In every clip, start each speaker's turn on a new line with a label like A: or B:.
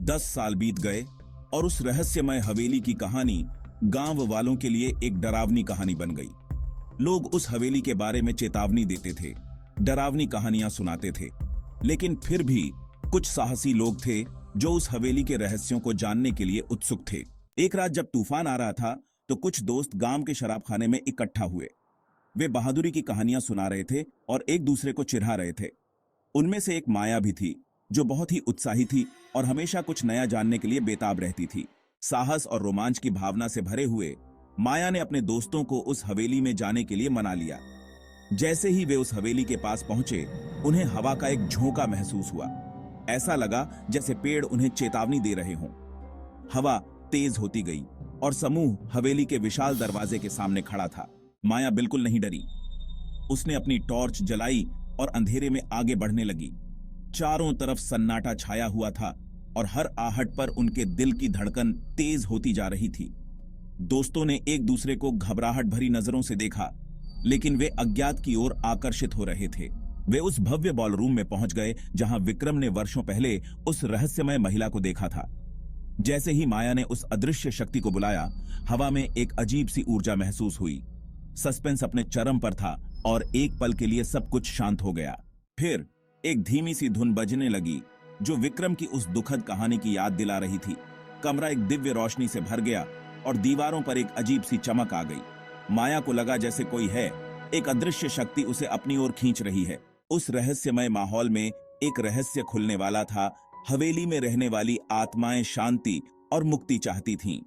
A: 10 साल बीत गए और उस रहस्यमय हवेली की कहानी गांव वालों के लिए एक डरावनी कहानी बन गई। लोग उस हवेली के बारे में चेतावनी देते थे, डरावनी कहानियां सुनाते थे, लेकिन फिर भी कुछ साहसी लोग थे जो उस हवेली के रहस्यों को जानने के लिए उत्सुक थे। एक रात जब तूफान आ रहा था तो कुछ दोस्त गांव के शराबखाने में इकट्ठा हुए। वे बहादुरी की कहानियां सुना रहे थे और एक दूसरे को चिढ़ा रहे थे। उनमें से एक माया भी थी जो बहुत ही उत्साही थी और हमेशा कुछ नया जानने के लिए बेताब रहती थी। साहस और रोमांच की भावना से भरे हुए माया ने अपने दोस्तों को उस हवेली में जाने के लिए मना लिया। जैसे ही वे उस हवेली के पास पहुंचे, उन्हें हवा का एक झोंका महसूस हुआ। ऐसा लगा जैसे पेड़ उन्हें चेतावनी दे रहे हों। हवा तेज होती गई और समूह हवेली के विशाल दरवाजे के सामने खड़ा था। माया बिल्कुल नहीं डरी। उसने अपनी टॉर्च जलाई और अंधेरे में आगे बढ़ने लगी। चारों तरफ सन्नाटा छाया हुआ था और हर आहट पर उनके दिल की धड़कन तेज होती जा रही थी। दोस्तों ने एक दूसरे को घबराहट भरी नजरों से देखा, लेकिन वे अज्ञात की ओर आकर्षित हो रहे थे। वे उस भव्य बॉलरूम में पहुंच गए जहां विक्रम ने वर्षों पहले उस रहस्यमय महिला को देखा था। जैसे ही माया ने उस अदृश्य शक्ति को बुलाया, हवा में एक अजीब सी ऊर्जा महसूस हुई। सस्पेंस अपने चरम पर था और एक पल के लिए सब कुछ शांत हो गया। फिर एक धीमी सी धुन बजने लगी जो विक्रम की उस दुखद कहानी की याद दिला रही थी। कमरा एक दिव्य रोशनी से भर गया और दीवारों पर एक अजीब सी चमक आ गई। माया को लगा जैसे कोई है, एक अदृश्य शक्ति उसे अपनी ओर खींच रही है। उस रहस्यमय माहौल में एक रहस्य खुलने वाला था। हवेली में रहने वाली आत्माएं शांति और मुक्ति चाहती थीं।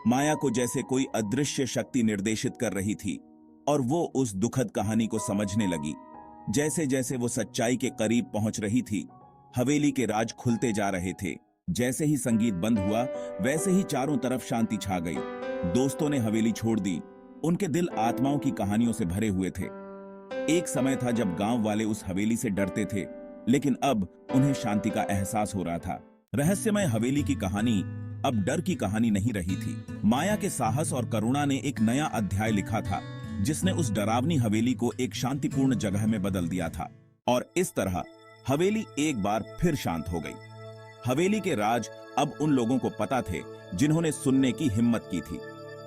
A: माया को जैसे कोई अदृश्य शक्ति निर्देशित कर रही थी और वो उस दुखद कहानी को समझने लगी। जैसे जैसे वो सच्चाई के करीब पहुंच रही थी, हवेली के राज खुलते जा रहे थे। जैसे ही संगीत बंद हुआ, वैसे ही चारों तरफ शांति छा गई। दोस्तों ने हवेली छोड़ दी। उनके दिल आत्माओं की कहानियों से भरे हुए थे। एक समय था जब गांव वाले उस हवेली से डरते थे, लेकिन अब उन्हें शांति का एहसास हो रहा था। रहस्यमय हवेली की कहानी अब डर की कहानी नहीं रही थी। माया के साहस और करुणा ने एक नया अध्याय लिखा था, जिसने उस डरावनी हवेली को एक शांतिपूर्ण जगह में बदल दिया था। और इस तरह हवेली एक बार फिर शांत हो गई। हवेली के राज अब उन लोगों को पता थे जिन्होंने सुनने की हिम्मत की थी।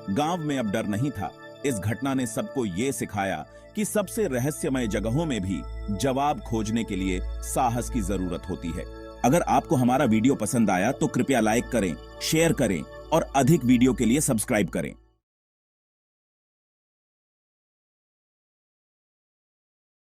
A: गांव में अब डर नहीं था। इस घटना ने सबको ये सिखाया कि सबसे रहस्यमय जगहों में भी जवाब खोजने के लिए साहस की जरूरत होती है। अगर आपको हमारा वीडियो पसंद आया तो कृपया लाइक करें, शेयर करें और अधिक वीडियो के लिए सब्सक्राइब करें।